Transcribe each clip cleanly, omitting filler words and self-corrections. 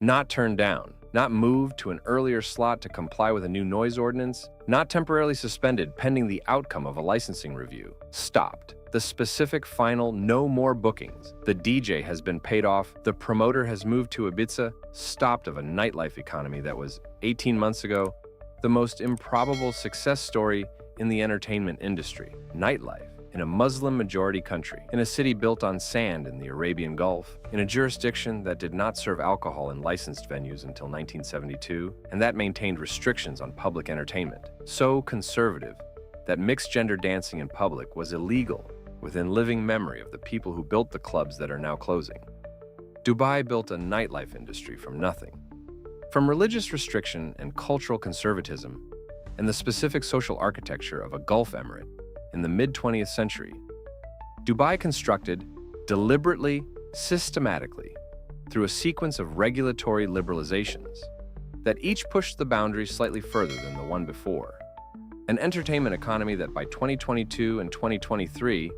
Not turned down, not moved to an earlier slot to comply with a new noise ordinance, not temporarily suspended pending the outcome of a licensing review. Stopped. The specific final no more bookings. The DJ has been paid off. The promoter has moved to Ibiza. Stopped of a nightlife economy that was, 18 months ago, the most improbable success story in the entertainment industry. Nightlife in a Muslim-majority country, in a city built on sand in the Arabian Gulf, in a jurisdiction that did not serve alcohol in licensed venues until 1972, and that maintained restrictions on public entertainment. So conservative that mixed-gender dancing in public was illegal within living memory of the people who built the clubs that are now closing. Dubai built a nightlife industry from nothing. From religious restriction and cultural conservatism, and the specific social architecture of a Gulf emirate in the mid-20th century, Dubai constructed deliberately, systematically, through a sequence of regulatory liberalizations that each pushed the boundaries slightly further than the one before. An entertainment economy that by 2022 and 2023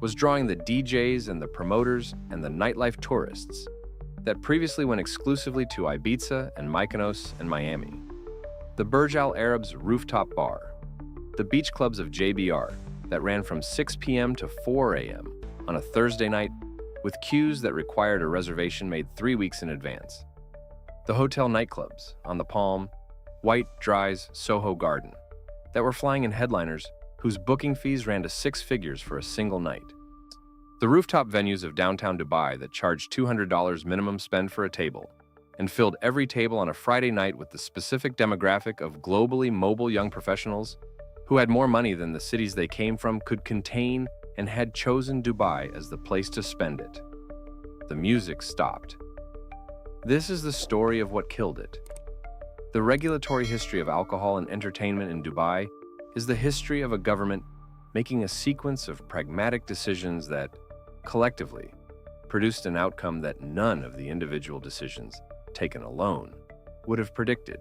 was drawing the DJs and the promoters and the nightlife tourists that previously went exclusively to Ibiza and Mykonos and Miami. The Burj Al Arab's rooftop bar, the beach clubs of JBR that ran from 6 p.m. to 4 a.m. on a Thursday night with queues that required a reservation made 3 weeks in advance. The hotel nightclubs on the Palm, White, Dries, Soho Garden that were flying in headliners whose booking fees ran to 6 figures for a single night. The rooftop venues of downtown Dubai that charged $200 minimum spend for a table and filled every table on a Friday night with the specific demographic of globally mobile young professionals who had more money than the cities they came from could contain and had chosen Dubai as the place to spend it. The music stopped. This is the story of what killed it. The regulatory history of alcohol and entertainment in Dubai is the history of a government making a sequence of pragmatic decisions that, collectively, produced an outcome that none of the individual decisions, taken alone, would have predicted.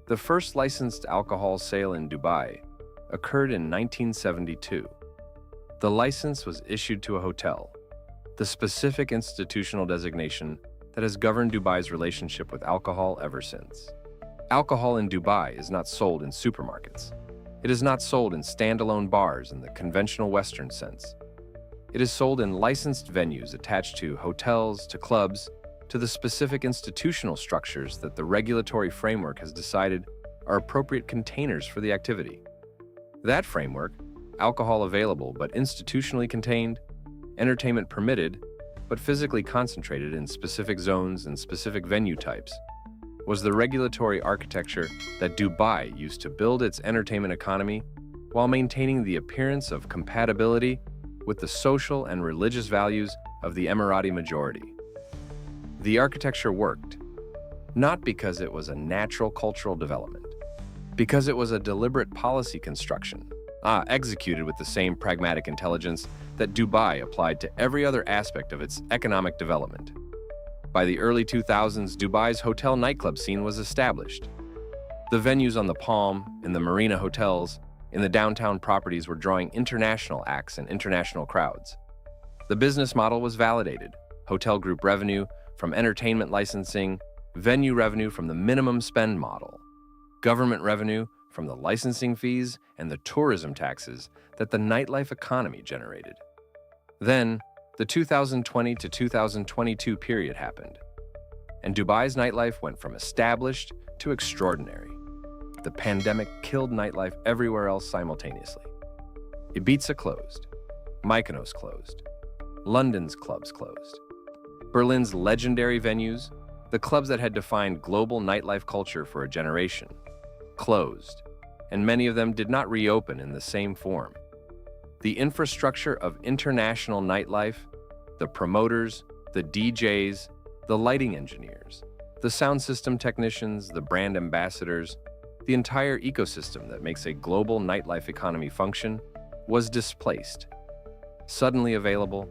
The first licensed alcohol sale in Dubai occurred in 1972. The license was issued to a hotel, the specific institutional designation that has governed Dubai's relationship with alcohol ever since. Alcohol in Dubai is not sold in supermarkets. It is not sold in standalone bars in the conventional Western sense. It is sold in licensed venues attached to hotels, to clubs, to the specific institutional structures that the regulatory framework has decided are appropriate containers for the activity. That framework, alcohol available but institutionally contained, entertainment permitted but physically concentrated in specific zones and specific venue types, was the regulatory architecture that Dubai used to build its entertainment economy while maintaining the appearance of compatibility with the social and religious values of the Emirati majority. The architecture worked, not because it was a natural cultural development, because it was a deliberate policy construction, executed with the same pragmatic intelligence that Dubai applied to every other aspect of its economic development. By the early 2000s, Dubai's hotel nightclub scene was established. The venues on the Palm, in the Marina hotels, in the downtown properties were drawing international acts and international crowds. The business model was validated: hotel group revenue from entertainment licensing, venue revenue from the minimum spend model, government revenue from the licensing fees and the tourism taxes that the nightlife economy generated. Then, the 2020 to 2022 period happened, and Dubai's nightlife went from established to extraordinary. The pandemic killed nightlife everywhere else simultaneously. Ibiza closed, Mykonos closed, London's clubs closed. Berlin's legendary venues, the clubs that had defined global nightlife culture for a generation, closed, and many of them did not reopen in the same form. The infrastructure of international nightlife, the promoters, the DJs, the lighting engineers, the sound system technicians, the brand ambassadors, the entire ecosystem that makes a global nightlife economy function was displaced. Suddenly available,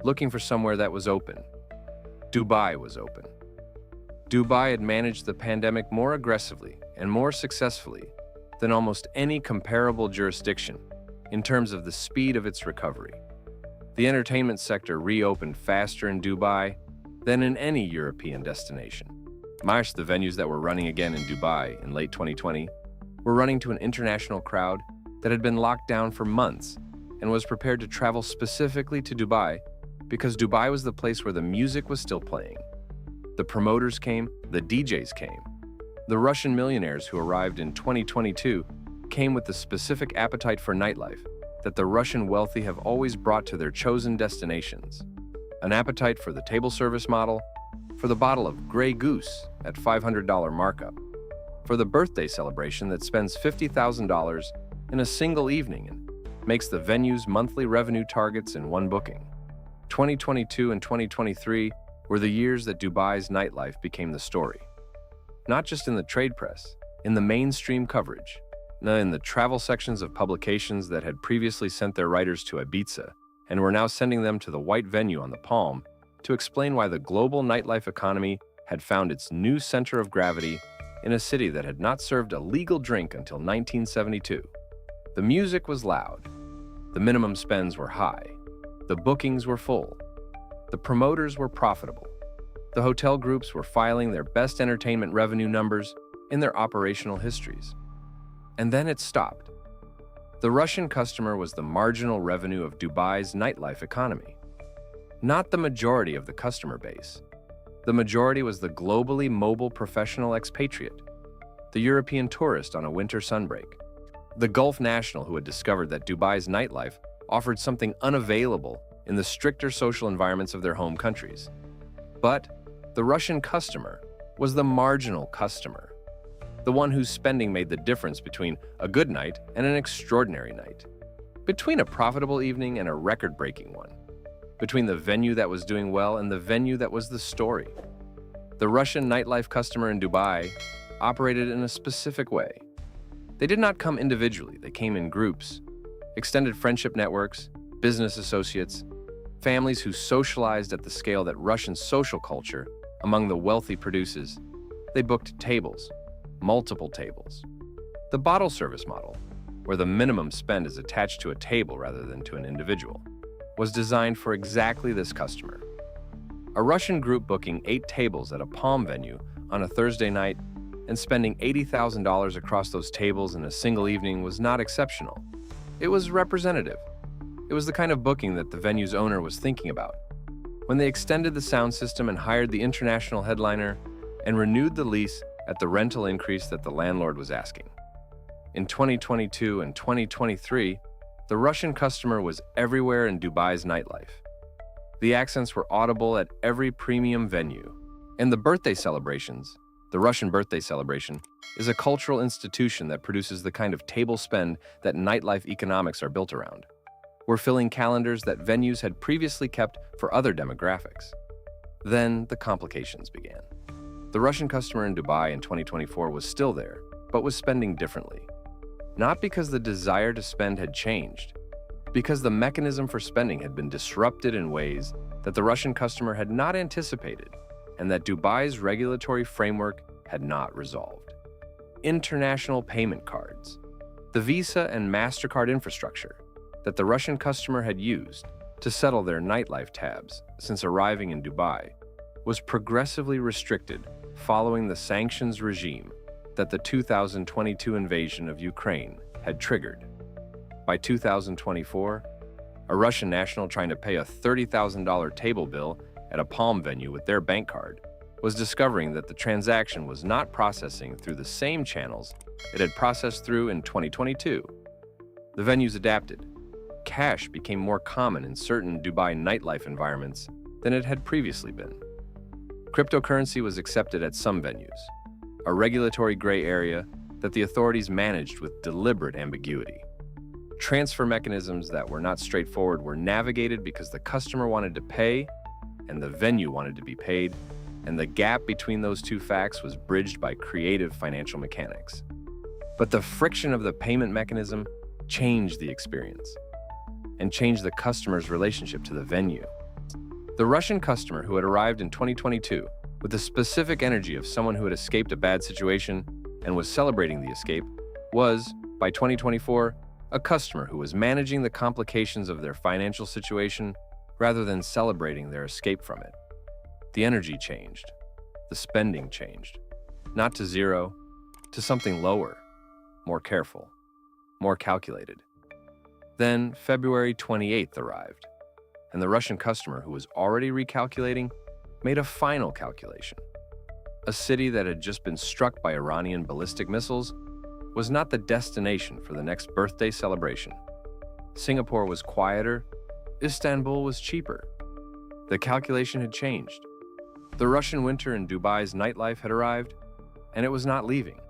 looking for somewhere that was open. Dubai was open. Dubai had managed the pandemic more aggressively and more successfully than almost any comparable jurisdiction in terms of the speed of its recovery. The entertainment sector reopened faster in Dubai than in any European destination. The venues that were running again in Dubai in late 2020 were running to an international crowd that had been locked down for months and was prepared to travel specifically to Dubai because Dubai was the place where the music was still playing. The promoters came, the DJs came. The Russian millionaires who arrived in 2022 came with the specific appetite for nightlife that the Russian wealthy have always brought to their chosen destinations. An appetite for the table service model, for the bottle of Grey Goose at $500 markup, for the birthday celebration that spends $50,000 in a single evening and makes the venue's monthly revenue targets in one booking. 2022 and 2023 were the years that Dubai's nightlife became the story. Not just in the trade press, in the mainstream coverage, in the travel sections of publications that had previously sent their writers to Ibiza and were now sending them to the white venue on the Palm to explain why the global nightlife economy had found its new center of gravity in a city that had not served a legal drink until 1972. The music was loud. The minimum spends were high. The bookings were full. The promoters were profitable. The hotel groups were filing their best entertainment revenue numbers in their operational histories. And then it stopped. The Russian customer was the marginal revenue of Dubai's nightlife economy. Not the majority of the customer base. The majority was the globally mobile professional expatriate, the European tourist on a winter sunbreak, the Gulf national who had discovered that Dubai's nightlife offered something unavailable in the stricter social environments of their home countries. But the Russian customer was the marginal customer, the one whose spending made the difference between a good night and an extraordinary night, between a profitable evening and a record-breaking one, between the venue that was doing well and the venue that was the story. The Russian nightlife customer in Dubai operated in a specific way. They did not come individually, they came in groups, extended friendship networks, business associates, families who socialized at the scale that Russian social culture among the wealthy produces. They booked tables, multiple tables. The bottle service model, where the minimum spend is attached to a table rather than to an individual, was designed for exactly this customer. A Russian group booking 8 tables at a Palm venue on a Thursday night and spending $80,000 across those tables in a single evening was not exceptional. It was representative. It was the kind of booking that the venue's owner was thinking about when they extended the sound system and hired the international headliner and renewed the lease at the rental increase that the landlord was asking. In 2022 and 2023, the Russian customer was everywhere in Dubai's nightlife. The accents were audible at every premium venue. And the birthday celebrations, the Russian birthday celebration, is a cultural institution that produces the kind of table spend that nightlife economics are built around. We're filling calendars that venues had previously kept for other demographics. Then the complications began. The Russian customer in Dubai in 2024 was still there, but was spending differently. Not because the desire to spend had changed, because the mechanism for spending had been disrupted in ways that the Russian customer had not anticipated and that Dubai's regulatory framework had not resolved. International payment cards, the Visa and MasterCard infrastructure that the Russian customer had used to settle their nightlife tabs since arriving in Dubai, was progressively restricted following the sanctions regime that the 2022 invasion of Ukraine had triggered. By 2024, a Russian national trying to pay a $30,000 table bill at a Palm venue with their bank card was discovering that the transaction was not processing through the same channels it had processed through in 2022. The venues adapted. Cash became more common in certain Dubai nightlife environments than it had previously been. Cryptocurrency was accepted at some venues, a regulatory gray area that the authorities managed with deliberate ambiguity. Transfer mechanisms that were not straightforward were navigated because the customer wanted to pay and the venue wanted to be paid, and the gap between those two facts was bridged by creative financial mechanics. But the friction of the payment mechanism changed the experience and changed the customer's relationship to the venue. The Russian customer who had arrived in 2022 with the specific energy of someone who had escaped a bad situation and was celebrating the escape was, by 2024, a customer who was managing the complications of their financial situation rather than celebrating their escape from it. The energy changed. The spending changed. Not to zero, to something lower, more careful, more calculated. Then February 28th arrived, and the Russian customer, who was already recalculating, made a final calculation. A city that had just been struck by Iranian ballistic missiles was not the destination for the next birthday celebration. Singapore was quieter, Istanbul was cheaper. The calculation had changed. The Russian winter in Dubai's nightlife had arrived, and it was not leaving.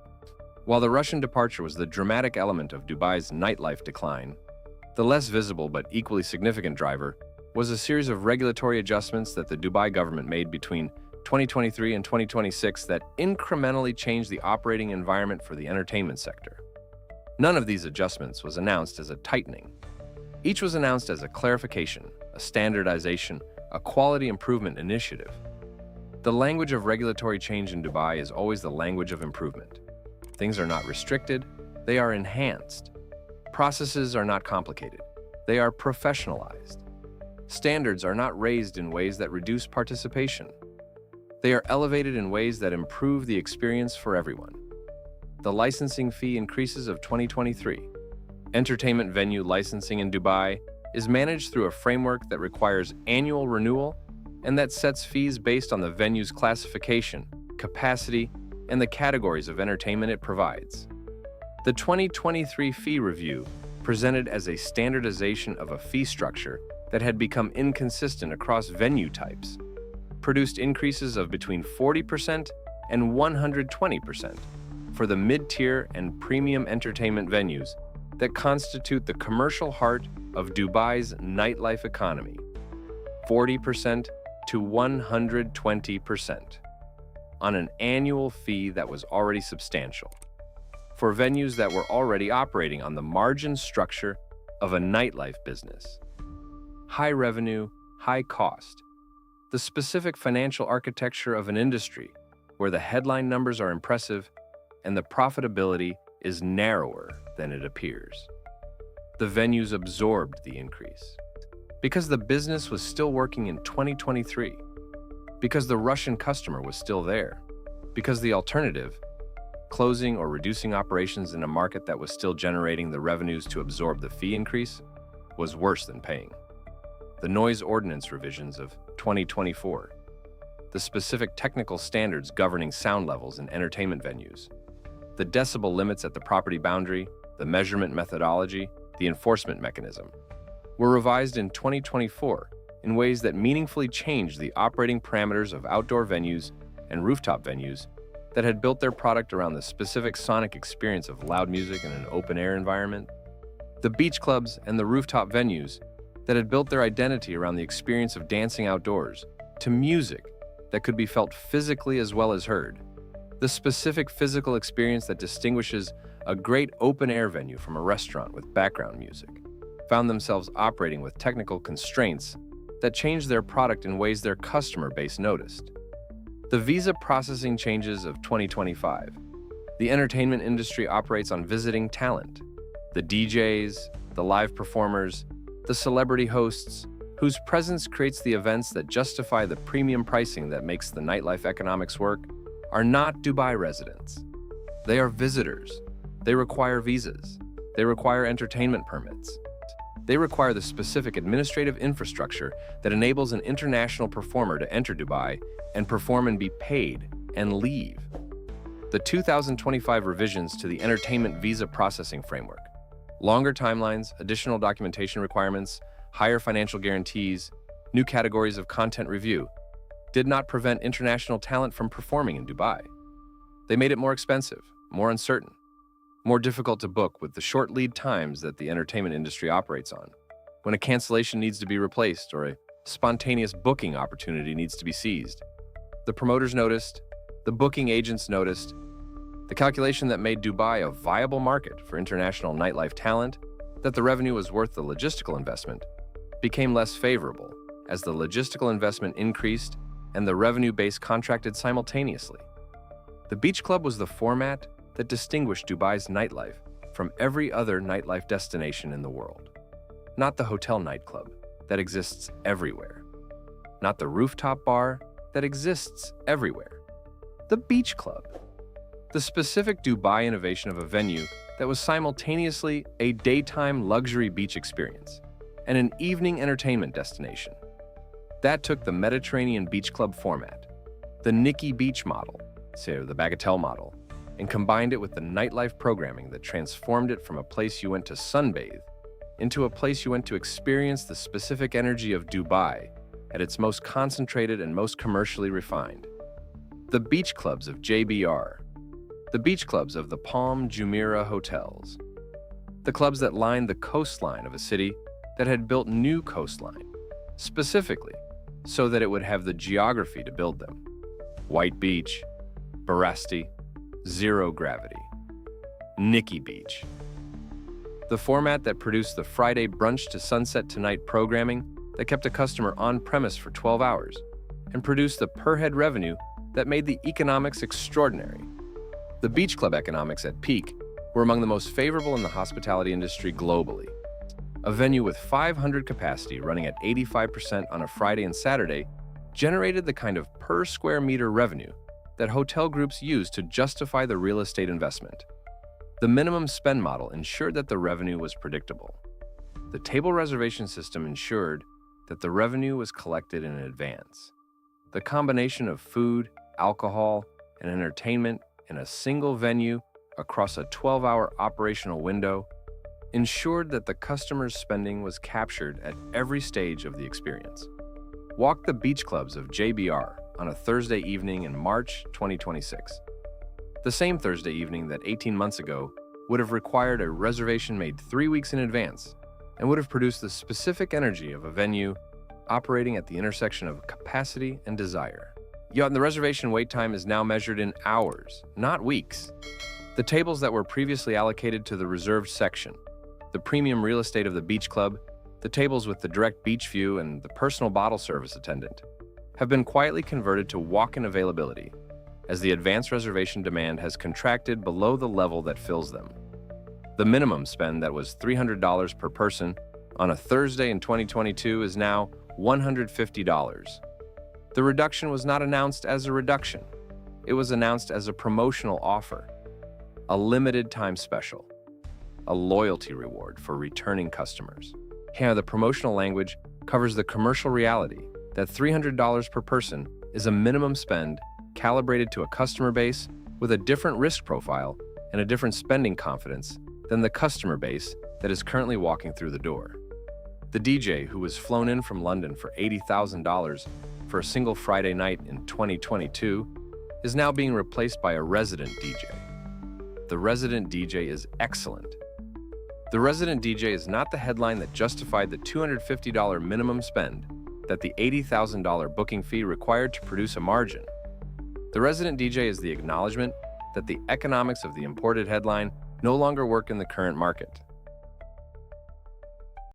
While the Russian departure was the dramatic element of Dubai's nightlife decline, the less visible but equally significant driver was a series of regulatory adjustments that the Dubai government made between 2023 and 2026 that incrementally changed the operating environment for the entertainment sector. None of these adjustments was announced as a tightening. Each was announced as a clarification, a standardization, a quality improvement initiative. The language of regulatory change in Dubai is always the language of improvement. Things are not restricted, they are enhanced. Processes are not complicated, they are professionalized. Standards are not raised in ways that reduce participation. They are elevated in ways that improve the experience for everyone. The licensing fee increases of 2023. Entertainment venue licensing in Dubai is managed through a framework that requires annual renewal and that sets fees based on the venue's classification, capacity, and the categories of entertainment it provides. The 2023 fee review presented as a standardization of a fee structure that had become inconsistent across venue types, produced increases of between 40% and 120% for the mid-tier and premium entertainment venues that constitute the commercial heart of Dubai's nightlife economy, 40% to 120%, on an annual fee that was already substantial, for venues that were already operating on the margin structure of a nightlife business. High revenue, high cost, the specific financial architecture of an industry where the headline numbers are impressive and the profitability is narrower than it appears. The venues absorbed the increase because the business was still working in 2023, because the Russian customer was still there, because the alternative, closing or reducing operations in a market that was still generating the revenues to absorb the fee increase, was worse than paying. The noise ordinance revisions of 2024, the specific technical standards governing sound levels in entertainment venues, the decibel limits at the property boundary, the measurement methodology, the enforcement mechanism, were revised in 2024 in ways that meaningfully changed the operating parameters of outdoor venues and rooftop venues that had built their product around the specific sonic experience of loud music in an open-air environment, the beach clubs and the rooftop venues that had built their identity around the experience of dancing outdoors to music that could be felt physically as well as heard, the specific physical experience that distinguishes a great open-air venue from a restaurant with background music, found themselves operating with technical constraints that changed their product in ways their customer base noticed. The visa processing changes of 2025. The entertainment industry operates on visiting talent, the DJs, the live performers, the celebrity hosts, whose presence creates the events that justify the premium pricing that makes the nightlife economics work, are not Dubai residents. They are visitors. They require visas. They require entertainment permits. They require the specific administrative infrastructure that enables an international performer to enter Dubai and perform and be paid and leave. The 2025 revisions to the entertainment visa processing framework, longer timelines, additional documentation requirements, higher financial guarantees, new categories of content review, did not prevent international talent from performing in Dubai. They made it more expensive, more uncertain, more difficult to book with the short lead times that the entertainment industry operates on, when a cancellation needs to be replaced or a spontaneous booking opportunity needs to be seized. The promoters noticed, the booking agents noticed, the calculation that made Dubai a viable market for international nightlife talent, that the revenue was worth the logistical investment, became less favorable as the logistical investment increased and the revenue base contracted simultaneously. The beach club was the format that distinguished Dubai's nightlife from every other nightlife destination in the world. Not the hotel nightclub that exists everywhere. Not the rooftop bar that exists everywhere: the beach club. The specific Dubai innovation of a venue that was simultaneously a daytime luxury beach experience and an evening entertainment destination. That took the Mediterranean beach club format, the Nikki Beach model, say the Bagatelle model, and combined it with the nightlife programming that transformed it from a place you went to sunbathe into a place you went to experience the specific energy of Dubai at its most concentrated and most commercially refined. The beach clubs of JBR, the beach clubs of the Palm Jumeirah hotels, the clubs that lined the coastline of a city that had built new coastline, specifically so that it would have the geography to build them. White Beach, Barasti, Zero Gravity, Nikki Beach. The format that produced the Friday brunch to sunset tonight programming that kept a customer on premise for 12 hours and produced the per-head revenue that made the economics extraordinary. The beach club economics at peak were among the most favorable in the hospitality industry globally. A venue with 500 capacity running at 85% on a Friday and Saturday generated the kind of per square meter revenue that hotel groups use to justify the real estate investment. The minimum spend model ensured that the revenue was predictable. The table reservation system ensured that the revenue was collected in advance. The combination of food, alcohol, and entertainment in a single venue across a 12-hour operational window ensured that the customer's spending was captured at every stage of the experience. Walk the beach clubs of JBR on a Thursday evening in March 2026. The same Thursday evening that 18 months ago would have required a reservation made 3 weeks in advance and would have produced the specific energy of a venue operating at the intersection of capacity and desire. Yet the reservation wait time is now measured in hours, not weeks. The tables that were previously allocated to the reserved section, the premium real estate of the beach club, the tables with the direct beach view and the personal bottle service attendant, have been quietly converted to walk-in availability as the advanced reservation demand has contracted below the level that fills them. The minimum spend that was $300 per person on a Thursday in 2022 is now $150. The reduction was not announced as a reduction. It was announced as a promotional offer, a limited time special, a loyalty reward for returning customers. Here, the promotional language covers the commercial reality that $300 per person is a minimum spend calibrated to a customer base with a different risk profile and a different spending confidence than the customer base that is currently walking through the door. The DJ who was flown in from London for $80,000 for a single Friday night in 2022 is now being replaced by a resident DJ. The resident DJ is excellent. The resident DJ is not the headline that justified the $250 minimum spend that the $80,000 booking fee required to produce a margin. The resident DJ is the acknowledgement that the economics of the imported headline no longer work in the current market.